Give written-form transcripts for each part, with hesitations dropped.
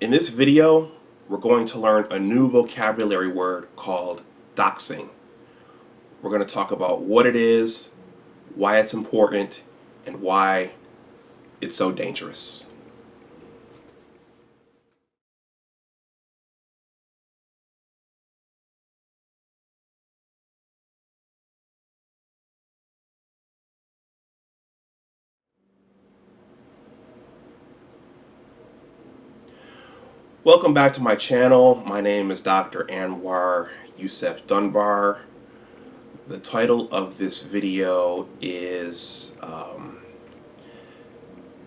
In this video, we're going to learn a new vocabulary word called doxing. We're going to talk about what it is, why it's important, and why it's so dangerous. Welcome back to my channel. My name is Dr. Anwar Youssef Dunbar. The title of this video is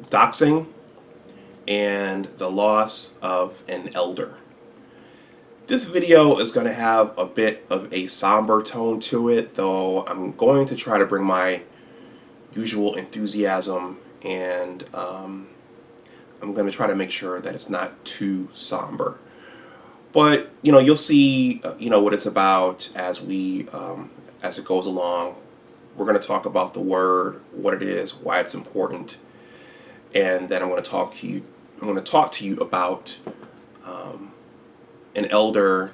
Doxing and the Loss of an Elder. This video is going to have a bit of a somber tone to it, though I'm going to try to bring my usual enthusiasm and I'm going to try to make sure that it's not too somber. But you'll see what it's about as as it goes along. We're going to talk about the word, what it is, why it's important, and then I'm going to talk to you about an elder,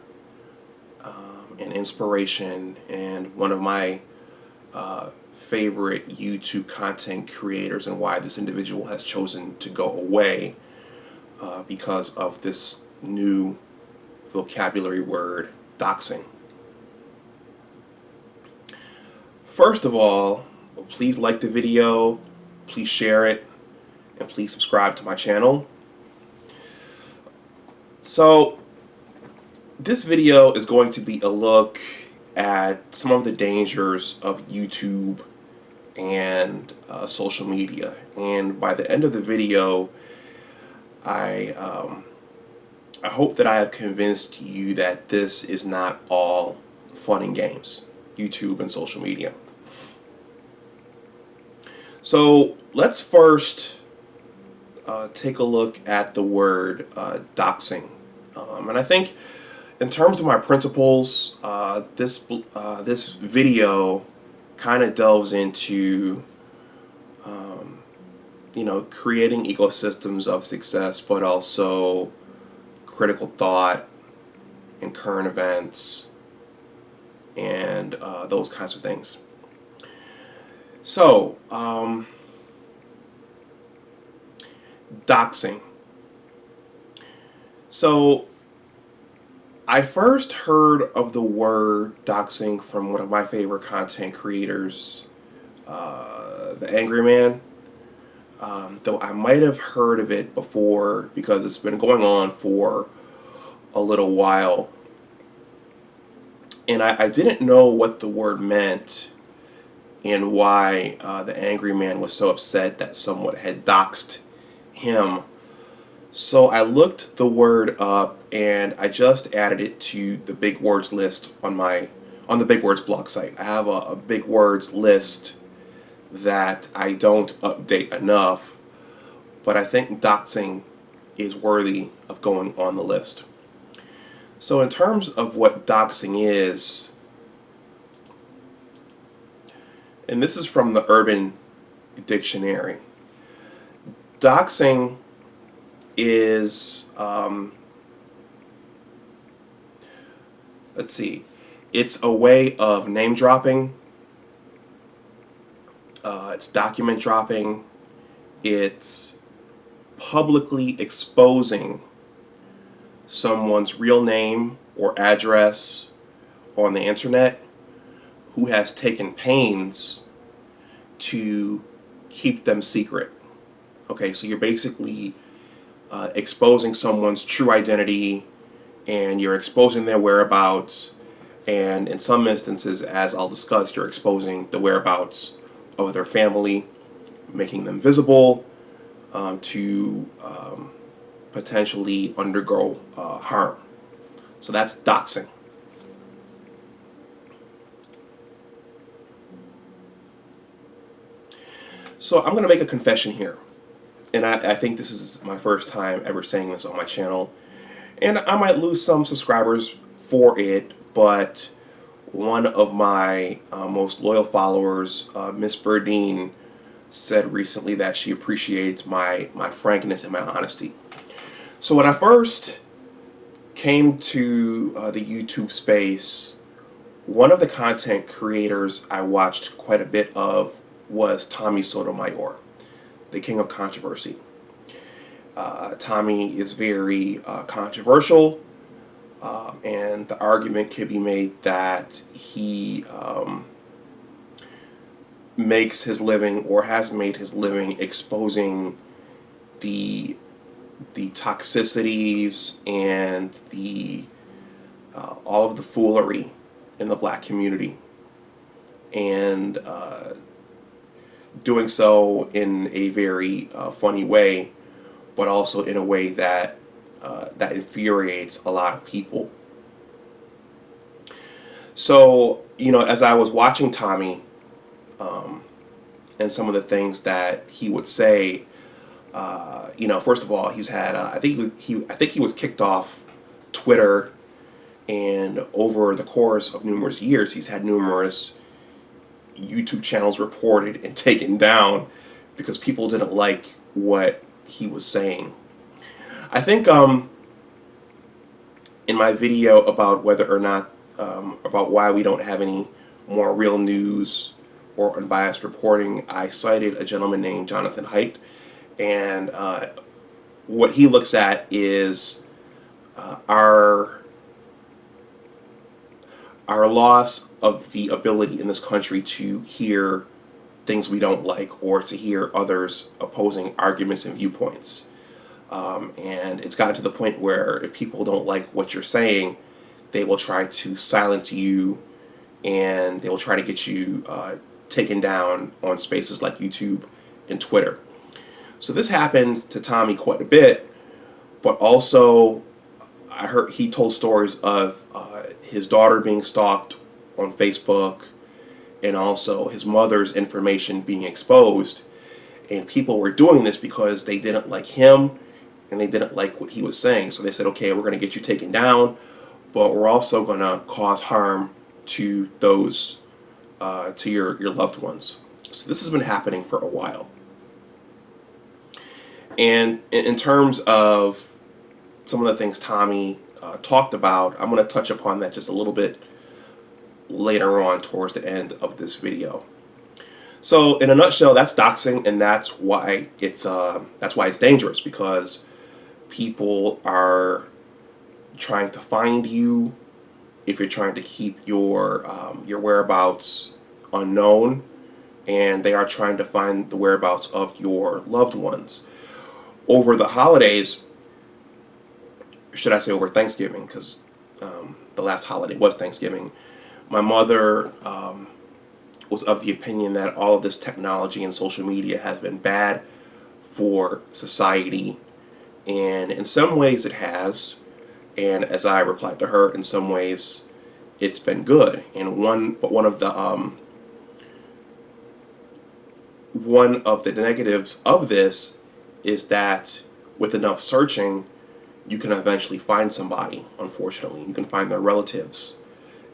an inspiration, and one of my favorite YouTube content creators, and why this individual has chosen to go away because of this new vocabulary word, doxing. First of all, please like the video, please share it, and please subscribe to my channel. So this video is going to be a look at some of the dangers of YouTube and social media, and by the end of the video I hope that I have convinced you that this is not all fun and games, YouTube and social media. So let's first take a look at the word doxing, and I think in terms of my principles, this video kind of delves into creating ecosystems of success, but also critical thought and current events and those kinds of things. So doxing. So I first heard of the word doxing from one of my favorite content creators, the Angry Man. Though I might have heard of it before because it's been going on for a little while. And I didn't know what the word meant and why the Angry Man was so upset that someone had doxed him. So I looked the word up and I just added it to the big words list on the big words blog site. I have a big words list that I don't update enough, but I think doxing is worthy of going on the list. So in terms of what doxing is, and this is from the Urban Dictionary, doxing is let's see, it's a way of name dropping, it's document dropping, it's publicly exposing someone's real name or address on the internet who has taken pains to keep them secret. Okay, so you're basically exposing someone's true identity, and you're exposing their whereabouts, and in some instances, as I'll discuss, you're exposing the whereabouts of their family, making them visible to potentially undergo harm. So that's doxing. So I'm going to make a confession here, and I think this is my first time ever saying this on my channel, and I might lose some subscribers for it, but one of my most loyal followers, Miss Burdine, said recently that she appreciates my frankness and my honesty. So when I first came to the YouTube space, one of the content creators I watched quite a bit of was Tommy Sotomayor, the king of controversy. Tommy is very controversial, and the argument can be made that he makes his living, or has made his living, exposing the toxicities and the all of the foolery in the black community, and doing so in a very funny way, but also in a way that that infuriates a lot of people. So, as I was watching Tommy, and some of the things that he would say, first of all, he's had I think he was kicked off Twitter, and over the course of numerous years, he's had numerous YouTube channels reported and taken down because people didn't like what he was saying. I think in my video about whether or not about why we don't have any more real news or unbiased reporting, I cited a gentleman named Jonathan Haidt, and what he looks at is our loss of the ability in this country to hear things we don't like, or to hear others opposing arguments and viewpoints. And it's gotten to the point where if people don't like what you're saying, they will try to silence you, and they will try to get you taken down on spaces like YouTube and Twitter. So this happened to Tommy quite a bit, but also I heard he told stories of his daughter being stalked on Facebook, and also his mother's information being exposed. And people were doing this because they didn't like him and they didn't like what he was saying. So they said, okay, we're going to get you taken down, but we're also going to cause harm to those, to your loved ones. So this has been happening for a while. And in terms of some of the things Tommy talked about, I'm going to touch upon that just a little bit later on towards the end of this video. So in a nutshell, that's doxing, and that's why it's dangerous, because people are trying to find you if you're trying to keep your whereabouts unknown, and they are trying to find the whereabouts of your loved ones. Over the holidays, should I say over Thanksgiving, because the last holiday was Thanksgiving, my mother was of the opinion that all of this technology and social media has been bad for society, and in some ways it has, and as I replied to her, in some ways it's been good. And one of the negatives of this is that with enough searching, you can eventually find somebody. Unfortunately, you can find their relatives,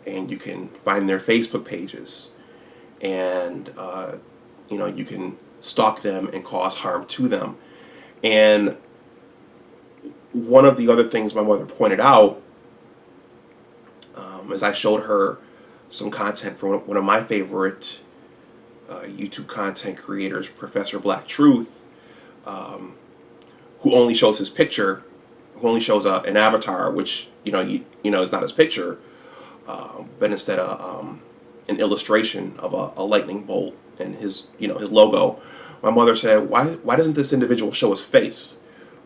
and you can find their Facebook pages, and you can stalk them and cause harm to them. And one of the other things my mother pointed out, as I showed her some content from one of my favorite YouTube content creators, Professor Black Truth, who only shows his picture, who only shows an avatar, which is not his picture, but instead an illustration of a lightning bolt and his logo. My mother said, why doesn't this individual show his face?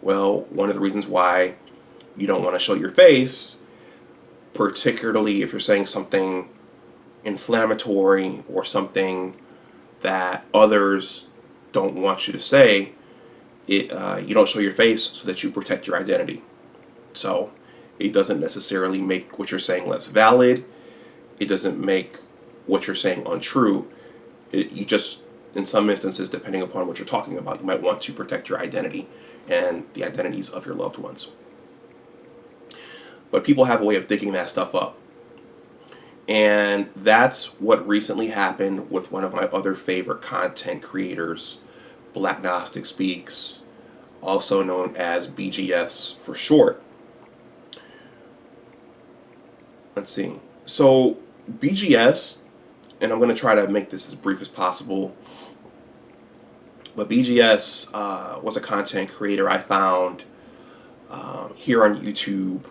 Well, one of the reasons why you don't want to show your face, particularly if you're saying something inflammatory or something that others don't want you to say, you don't show your face so that you protect your identity. So it doesn't necessarily make what you're saying less valid. It doesn't make what you're saying untrue. You just, in some instances, depending upon what you're talking about, you might want to protect your identity and the identities of your loved ones. But people have a way of digging that stuff up. And that's what recently happened with one of my other favorite content creators, Black Gnostic Speaks. also known as BGS for short. Let's see. So BGS, and I'm going to try to make this as brief as possible, but BGS was a content creator I found here on YouTube.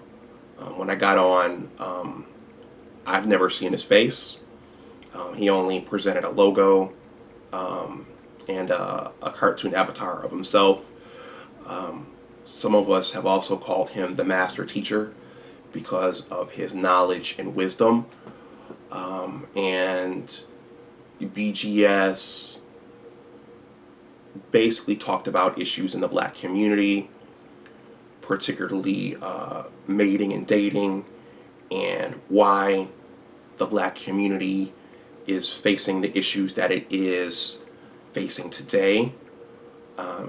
When I got on, I've never seen his face. He only presented a logo and a cartoon avatar of himself. Some of us have also called him the master teacher because of his knowledge and wisdom. And BGS basically talked about issues in the black community, particularly mating and dating, and why the black community is facing the issues that it is facing today.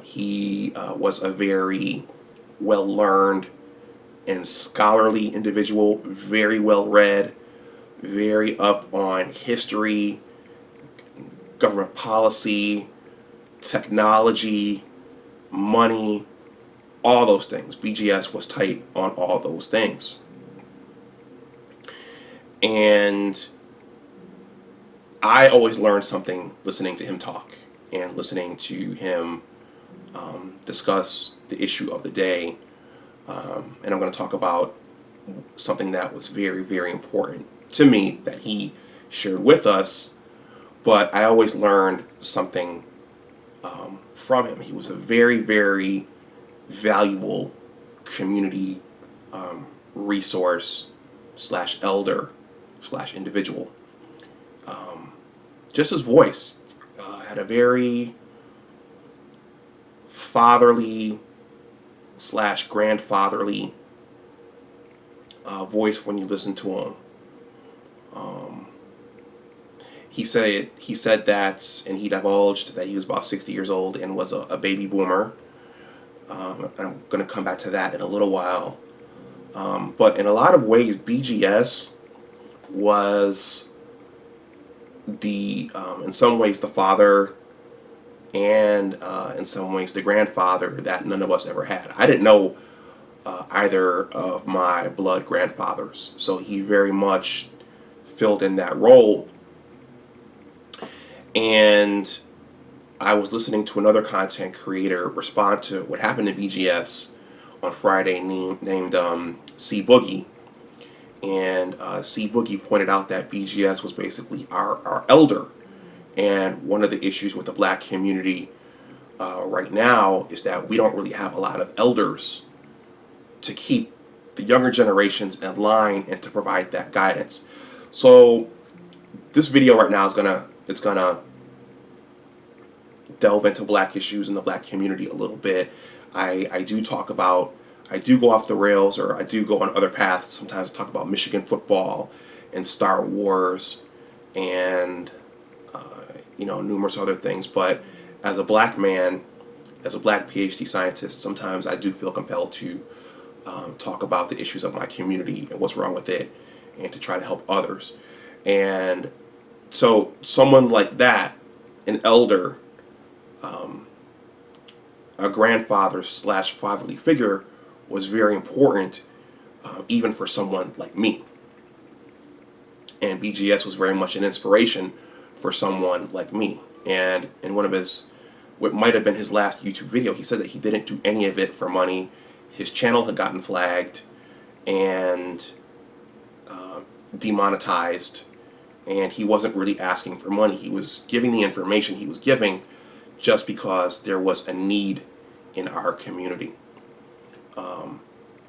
He was a very well-learned and scholarly individual, very well-read, very up on history, government policy, technology, money, all those things. BGS was tight on all those things. And I always learned something listening to him talk and listening to him discuss the issue of the day. And I'm going to talk about something that was very, very important to me that he shared with us. But I always learned something from him. He was a very, very valuable community resource / elder / individual. Just his voice had a very fatherly / grandfatherly voice when you listen to him. He said that, and he divulged that he was about 60 years old and was a baby boomer. And I'm going to come back to that in a little while. But in a lot of ways, BGS was in some ways the father, and in some ways the grandfather that none of us ever had. I didn't know either of my blood grandfathers, so he very much filled in that role. And I was listening to another content creator respond to what happened to BGS on Friday named C Boogie. And C Boogie pointed out that BGS was basically our elder. And one of the issues with the black community right now is that we don't really have a lot of elders to keep the younger generations in line and to provide that guidance. So this video right now is gonna delve into black issues in the black community a little bit. I do go off the rails, or I do go on other paths. Sometimes I talk about Michigan football and Star Wars and numerous other things. But as a black man, as a black PhD scientist, sometimes I do feel compelled to talk about the issues of my community and what's wrong with it, and to try to help others. And so someone like that, an elder, a grandfather / fatherly figure, was very important, even for someone like me. And BGS was very much an inspiration for someone like me. And in one of what might have been his last YouTube video, he said that he didn't do any of it for money. His channel had gotten flagged and demonetized, and he wasn't really asking for money. He was giving the information he was giving just because there was a need in our community.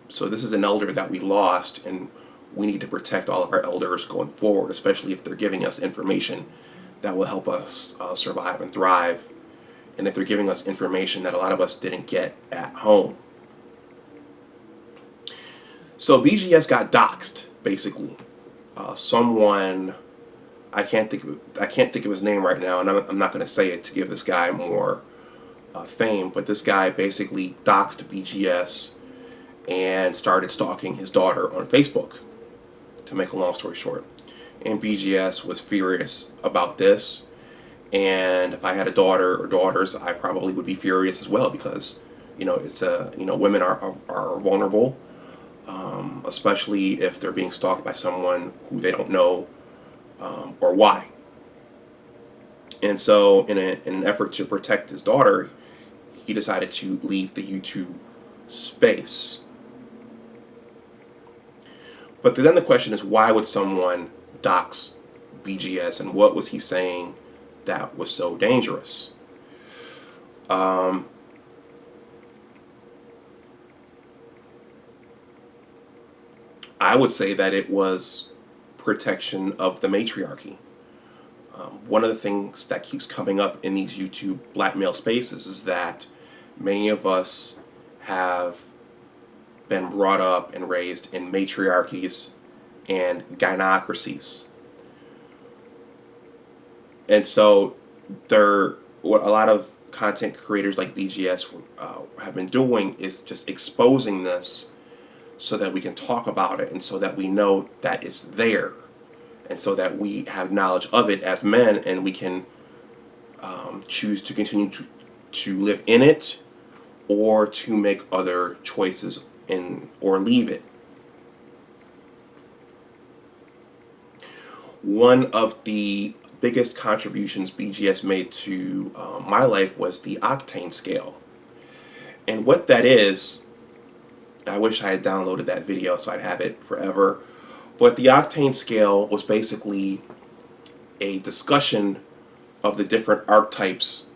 So this is an elder that we lost, and we need to protect all of our elders going forward, especially if they're giving us information that will help us survive and thrive, and if they're giving us information that a lot of us didn't get at home. So BGS got doxxed, basically. Someone, I can't think of his name right now, and I'm not going to say it to give this guy more fame, but this guy basically doxed BGS and started stalking his daughter on Facebook, to make a long story short. And BGS was furious about this, and if I had a daughter or daughters, I probably would be furious as well, because Women are vulnerable, especially if they're being stalked by someone who they don't know, or why. And so, in an effort to protect his daughter, he decided to leave the YouTube space. But then the question is, why would someone dox BGS, and what was he saying that was so dangerous? I would say that it was protection of the matriarchy. One of the things that keeps coming up in these YouTube blackmail spaces is that many of us have been brought up and raised in matriarchies and gynocracies. And so what a lot of content creators like BGS have been doing is just exposing this so that we can talk about it, and so that we know that it's there, and so that we have knowledge of it as men, and we can choose to continue to live in it, or to make other choices or leave it. One of the biggest contributions BGS made to my life was the octane scale. And what that is, I wish I had downloaded that video so I'd have it forever. But the octane scale was basically a discussion of the different archetypes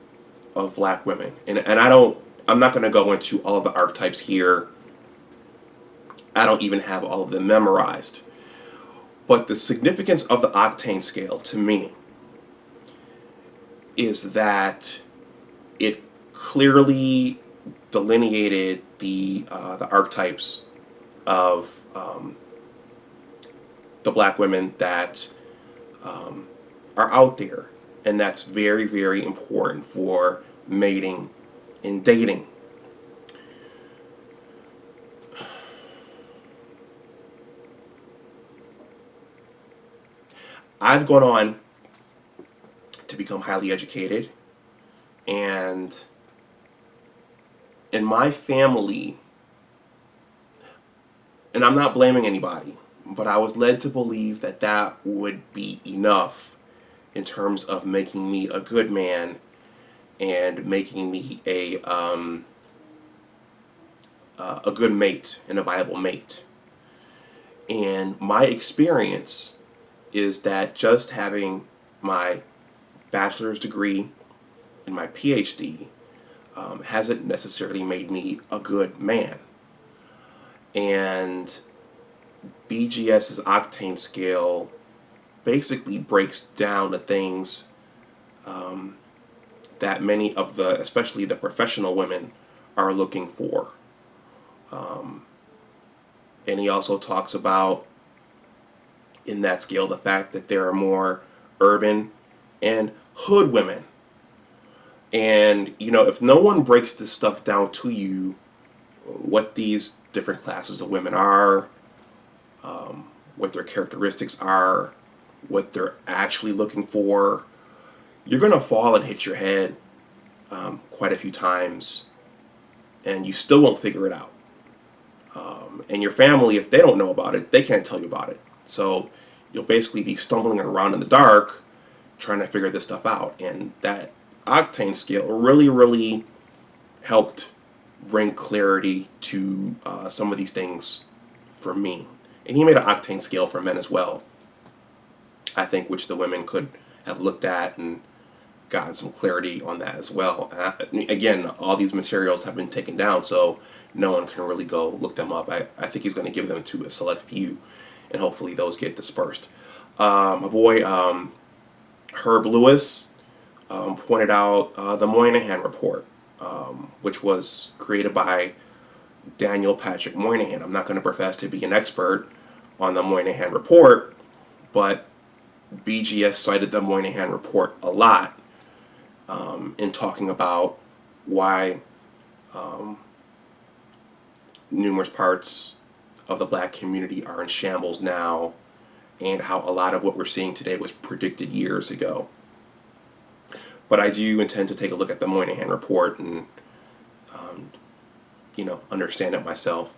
of black women. And I'm not going to go into all of the archetypes here. I don't even have all of them memorized. But the significance of the octane scale to me is that it clearly delineated the archetypes of the black women that are out there, and that's very, very important for mating and dating. I've gone on to become highly educated, and in my family, and I'm not blaming anybody, but I was led to believe that that would be enough in terms of making me a good man and making me a good mate and a viable mate. And my experience is that just having my bachelor's degree and my PhD hasn't necessarily made me a good man. And BGS's octane scale basically breaks down the things that many of especially the professional women, are looking for. And he also talks about, in that scale, the fact that there are more urban and hood women. And, if no one breaks this stuff down to you, what these different classes of women are, what their characteristics are, what they're actually looking for, you're going to fall and hit your head quite a few times, and you still won't figure it out. And your family, if they don't know about it, they can't tell you about it. So you'll basically be stumbling around in the dark trying to figure this stuff out. And that octane scale really, really helped bring clarity to some of these things for me. And he made an octane scale for men as well, I think, which the women could have looked at and gotten some clarity on that as well. Again, all these materials have been taken down, so no one can really go look them up. I think he's going to give them to a select few, and hopefully those get dispersed. My boy Herb Lewis pointed out the Moynihan report, which was created by Daniel Patrick Moynihan. I'm not going to profess to be an expert on the Moynihan report, but BGS cited the Moynihan report a lot in talking about why numerous parts of the black community are in shambles now, and how a lot of what we're seeing today was predicted years ago. But I do intend to take a look at the Moynihan report and understand it myself.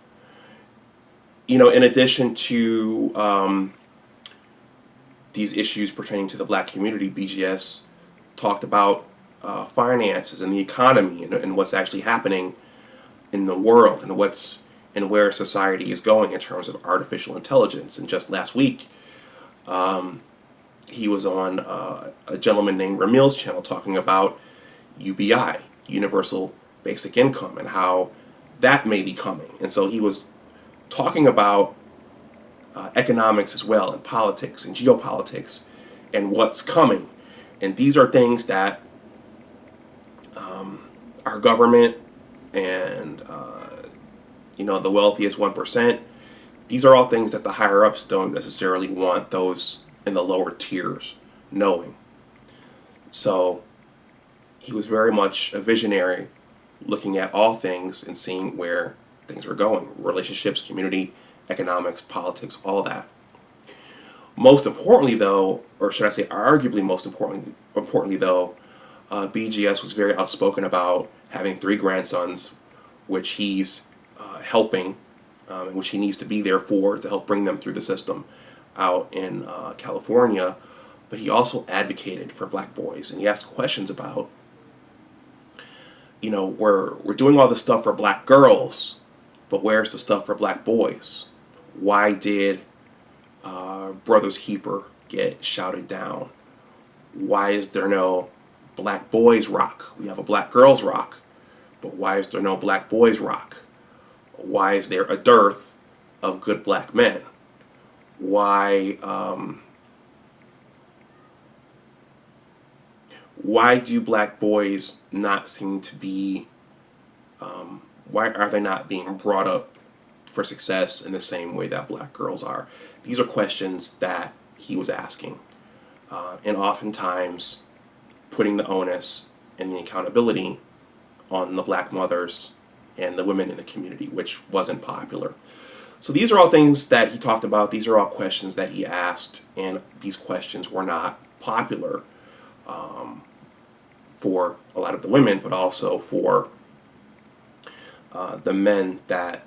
In addition to these issues pertaining to the black community, BGS talked about finances and the economy and what's actually happening in the world and where society is going in terms of artificial intelligence. And just last week, he was on a gentleman named Ramil's channel talking about UBI, Universal Basic Income, and how that may be coming. And so he was talking about economics as well, and politics and geopolitics and what's coming. And these are things that our government and the wealthiest 1%, these are all things that the higher ups don't necessarily want those in the lower tiers knowing. So he was very much a visionary, looking at all things and seeing where things are going: relationships, community, economics, politics, all that. Most importantly, though, or should I say arguably most importantly though, BGS was very outspoken about having 3 grandsons, which he's helping, which he needs to be there for to help bring them through the system out in California. But he also advocated for black boys, and he asked questions about, we're doing all this stuff for black girls, but where's the stuff for black boys? Why did Brother's Keeper get shouted down? Why is there no black boys rock? We have a black girls rock, but why is there no black boys rock? Why is there a dearth of good black men? Why do black boys not seem to be, why are they not being brought up for success in the same way that black girls are? These are questions that he was asking, and oftentimes putting the onus and the accountability on the black mothers and the women in the community, which wasn't popular. So these are all things that he talked about. These are all questions that he asked, and these questions were not popular for a lot of the women, but also for the men that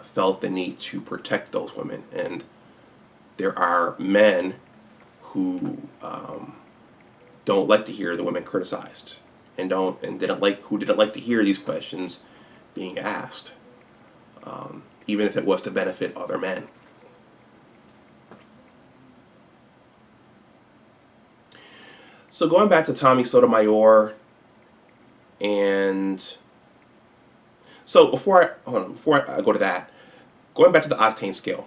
felt the need to protect those women. And there are men who don't like to hear the women criticized, and didn't like to hear these questions being asked, even if it was to benefit other men. So going back to Tommy Sotomayor, and so before I go to that, going back to the octane scale,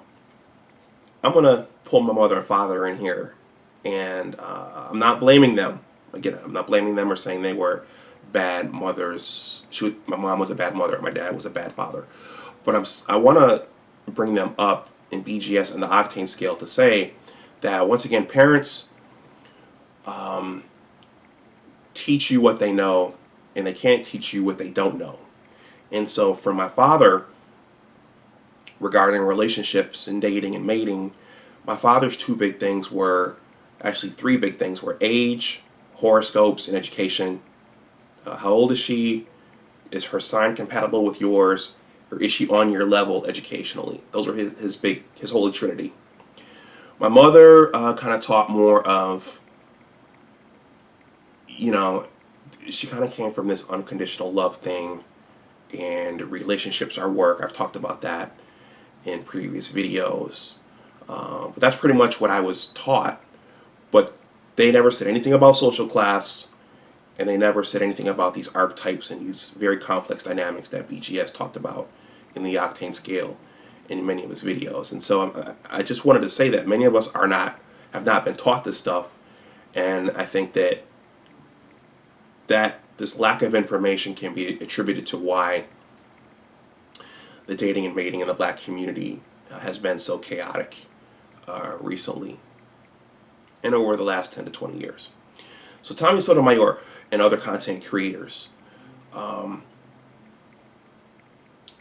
I'm gonna pull my mother and father in here, and I'm not blaming them. Again, I'm not blaming them or saying they were bad mothers. My mom was a bad mother, my dad was a bad father. But I want to bring them up in BGS and the octane scale to say that, once again, parents teach you what they know, and they can't teach you what they don't know. And so for my father, regarding relationships and dating and mating, my father's 2 big things were, actually 3 big things were age, horoscopes, and education. How old is she? Is her sign compatible with yours? Or is she on your level educationally? Those are his holy trinity. My mother kind of taught more of, she kind of came from this unconditional love thing, and relationships are work. I've talked about that in previous videos. But that's pretty much what I was taught. But they never said anything about social class, and they never said anything about these archetypes and these very complex dynamics that BGS talked about in the octane scale in many of his videos. And so I just wanted to say that many of us have not been taught this stuff, and I think that this lack of information can be attributed to why the dating and mating in the black community has been so chaotic recently and over the last 10 to 20 years. So Tommy Sotomayor and other content creators.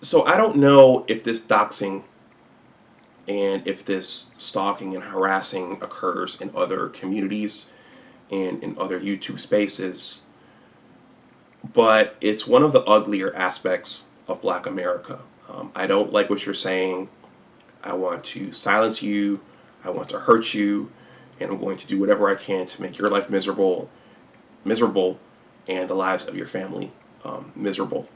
So I don't know if this doxing and if this stalking and harassing occurs in other communities and in other YouTube spaces, but it's one of the uglier aspects of Black America. I don't like what you're saying. I want to silence you. I want to hurt you. And I'm going to do whatever I can to make your life miserable, and the lives of your family miserable.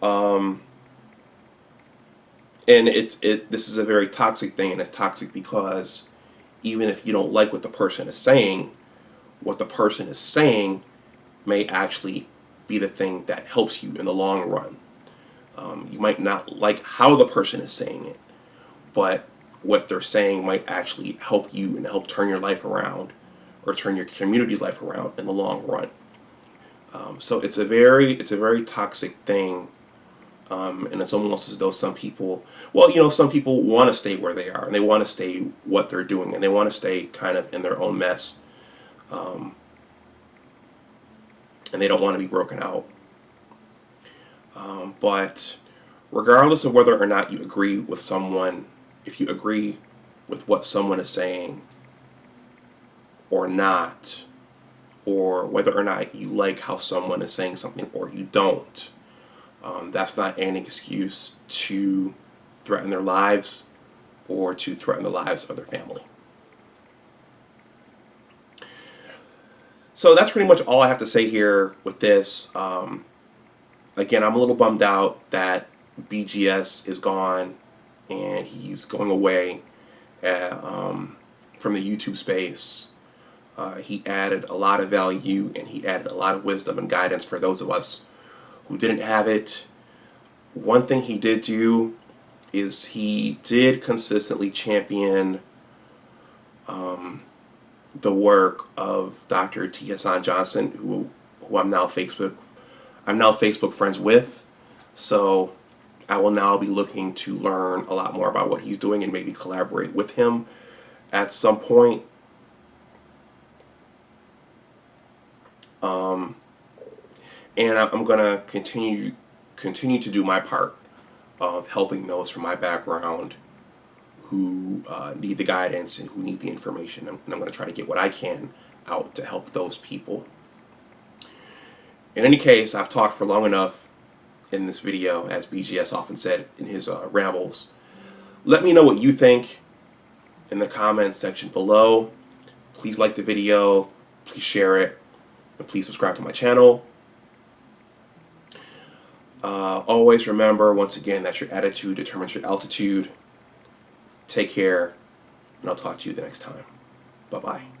And this is a very toxic thing, and it's toxic because even if you don't like what the person is saying, what the person is saying may actually be the thing that helps you in the long run. You might not like how the person is saying it, but what they're saying might actually help you and help turn your life around, or turn your community's life around in the long run. So it's a very toxic thing. And it's almost as though some people, some people want to stay where they are, and they want to stay what they're doing, and they want to stay kind of in their own mess, and they don't want to be broken out. But regardless of whether or not you agree with someone, if you agree with what someone is saying or not, or whether or not you like how someone is saying something or you don't, that's not an excuse to threaten their lives or to threaten the lives of their family. So that's pretty much all I have to say here with this. Again, I'm a little bummed out that BGS is gone and he's going away from the YouTube space. He added a lot of value, and he added a lot of wisdom and guidance for those of us who didn't have it. One thing he did do is he did consistently champion the work of Dr. T. Hassan Johnson, who I'm now Facebook friends with. So I will now be looking to learn a lot more about what he's doing and maybe collaborate with him at some point. And I'm gonna continue to do my part of helping those from my background who need the guidance and who need the information. And I'm going to try to get what I can out to help those people. In any case, I've talked for long enough in this video, as BGS often said in his rambles. Let me know what you think in the comments section below. Please like the video, please share it, and please subscribe to my channel. Always remember, once again, that your attitude determines your altitude. Take care, and I'll talk to you the next time. Bye-bye.